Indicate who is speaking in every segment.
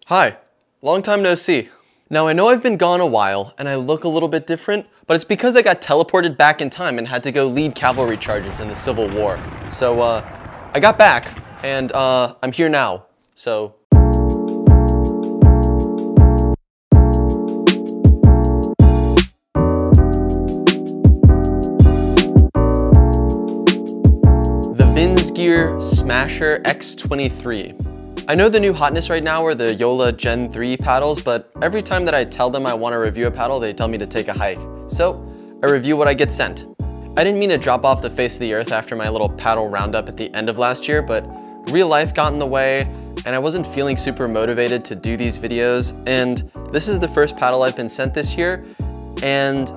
Speaker 1: Hi, long time no see. Now I know I've been gone a while and I look a little bit different, but it's because I got teleported back in time and had to go lead cavalry charges in the Civil War. So I got back and I'm here now, so. The Vinsguir Smasher X23. I know the new hotness right now are the Yola Gen 3 paddles, but every time that I tell them I want to review a paddle, they tell me to take a hike. So I review what I get sent. I didn't mean to drop off the face of the earth after my little paddle roundup at the end of last year, but real life got in the way and I wasn't feeling super motivated to do these videos. And this is the first paddle I've been sent this year, and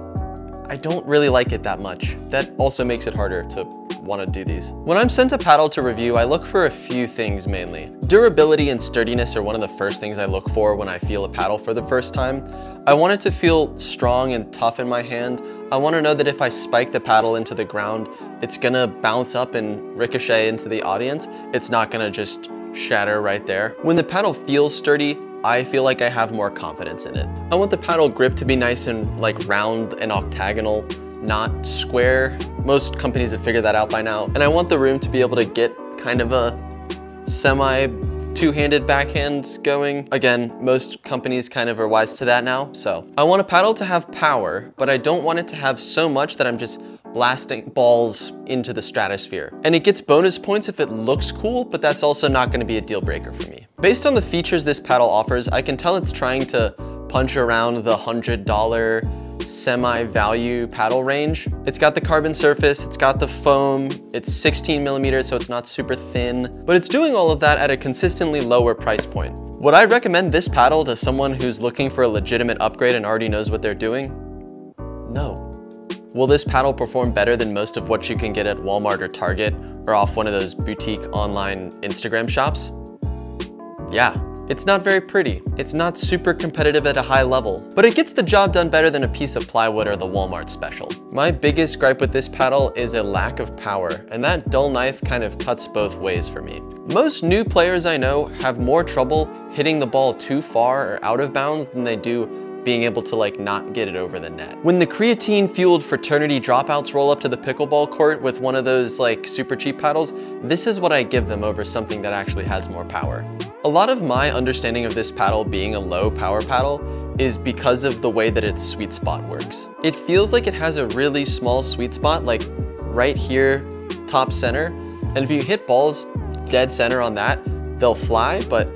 Speaker 1: I don't really like it that much. That also makes it harder to want to do these. When I'm sent a paddle to review, I look for a few things mainly. Durability and sturdiness are one of the first things I look for when I feel a paddle for the first time. I want it to feel strong and tough in my hand. I want to know that if I spike the paddle into the ground, it's gonna bounce up and ricochet into the audience. It's not gonna just shatter right there. When the paddle feels sturdy, I feel like I have more confidence in it. I want the paddle grip to be nice and like round and octagonal, not square. Most companies have figured that out by now. And I want the room to be able to get kind of a semi two-handed backhand going. Again, most companies kind of are wise to that now. So I want a paddle to have power, but I don't want it to have so much that I'm just blasting balls into the stratosphere. And it gets bonus points if it looks cool, but that's also not going to be a deal breaker for me. Based on the features this paddle offers, I can tell it's trying to punch around the $100 semi-value paddle range. It's got the carbon surface, it's got the foam, it's 16 millimeters, so it's not super thin, but it's doing all of that at a consistently lower price point. Would I recommend this paddle to someone who's looking for a legitimate upgrade and already knows what they're doing? No. Will this paddle perform better than most of what you can get at Walmart or Target or off one of those boutique online Instagram shops? Yeah. It's not very pretty. It's not super competitive at a high level, but it gets the job done better than a piece of plywood or the Walmart special. My biggest gripe with this paddle is a lack of power, and that dull knife kind of cuts both ways for me. Most new players I know have more trouble hitting the ball too far or out of bounds than they do being able to like not get it over the net. When the creatine fueled fraternity dropouts roll up to the pickleball court with one of those like super cheap paddles, this is what I give them over something that actually has more power. A lot of my understanding of this paddle being a low power paddle is because of the way that its sweet spot works. It feels like it has a really small sweet spot, like right here, top center. And if you hit balls dead center on that, they'll fly, but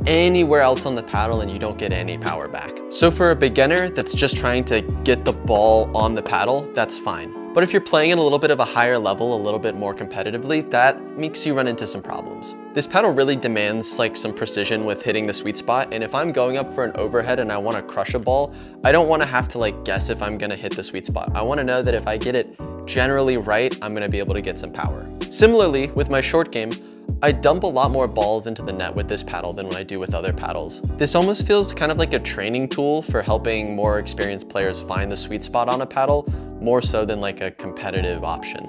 Speaker 1: anywhere else on the paddle and you don't get any power back. So for a beginner that's just trying to get the ball on the paddle, that's fine. But if you're playing at a little bit of a higher level, a little bit more competitively, that makes you run into some problems. This paddle really demands like some precision with hitting the sweet spot, and if I'm going up for an overhead and I want to crush a ball, I don't want to have to like guess if I'm going to hit the sweet spot. I want to know that if I get it generally right, I'm going to be able to get some power. Similarly, with my short game, I dump a lot more balls into the net with this paddle than when I do with other paddles. This almost feels kind of like a training tool for helping more experienced players find the sweet spot on a paddle, more so than like a competitive option.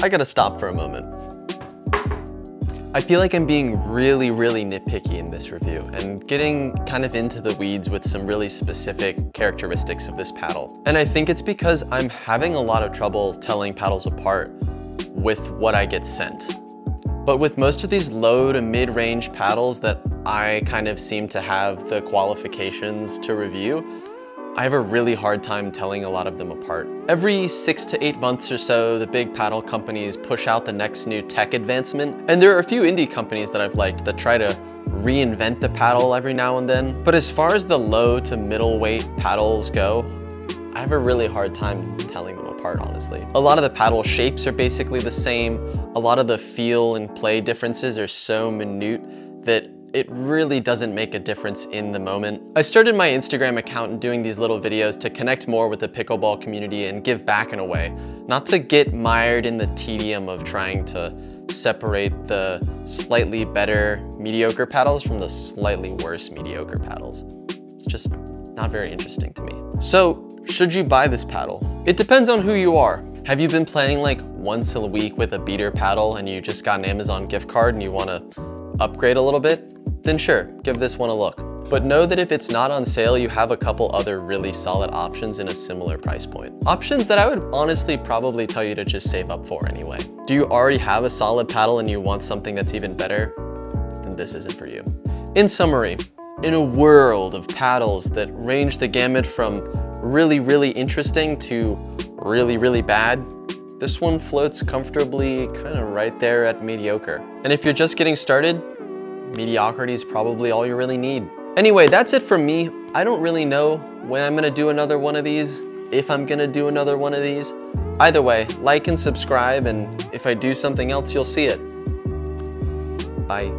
Speaker 1: I gotta stop for a moment. I feel like I'm being really nitpicky in this review and getting kind of into the weeds with some really specific characteristics of this paddle. And I think it's because I'm having a lot of trouble telling paddles apart with what I get sent. But with most of these low to mid-range paddles that I kind of seem to have the qualifications to review, I have a really hard time telling a lot of them apart. Every 6 to 8 months or so, the big paddle companies push out the next new tech advancement. And there are a few indie companies that I've liked that try to reinvent the paddle every now and then. But as far as the low to middleweight paddles go, I have a really hard time telling them apart, honestly. A lot of the paddle shapes are basically the same. A lot of the feel and play differences are so minute that it really doesn't make a difference in the moment. I started my Instagram account doing these little videos to connect more with the pickleball community and give back in a way, not to get mired in the tedium of trying to separate the slightly better mediocre paddles from the slightly worse mediocre paddles. It's just not very interesting to me. So, should you buy this paddle? It depends on who you are. Have you been playing like once a week with a beater paddle and you just got an Amazon gift card and you want to upgrade a little bit? then sure, give this one a look. But know that if it's not on sale, you have a couple other really solid options in a similar price point. Options that I would honestly probably tell you to just save up for anyway. Do you already have a solid paddle and you want something that's even better? Then this isn't for you. In summary, in a world of paddles that range the gamut from really, really interesting to really, really bad, this one floats comfortably kind of right there at mediocre. And if you're just getting started, mediocrity is probably all you really need. Anyway, that's it from me. I don't really know when I'm gonna do another one of these, if I'm gonna do another one of these. Either way, like and subscribe, and if I do something else, you'll see it. Bye.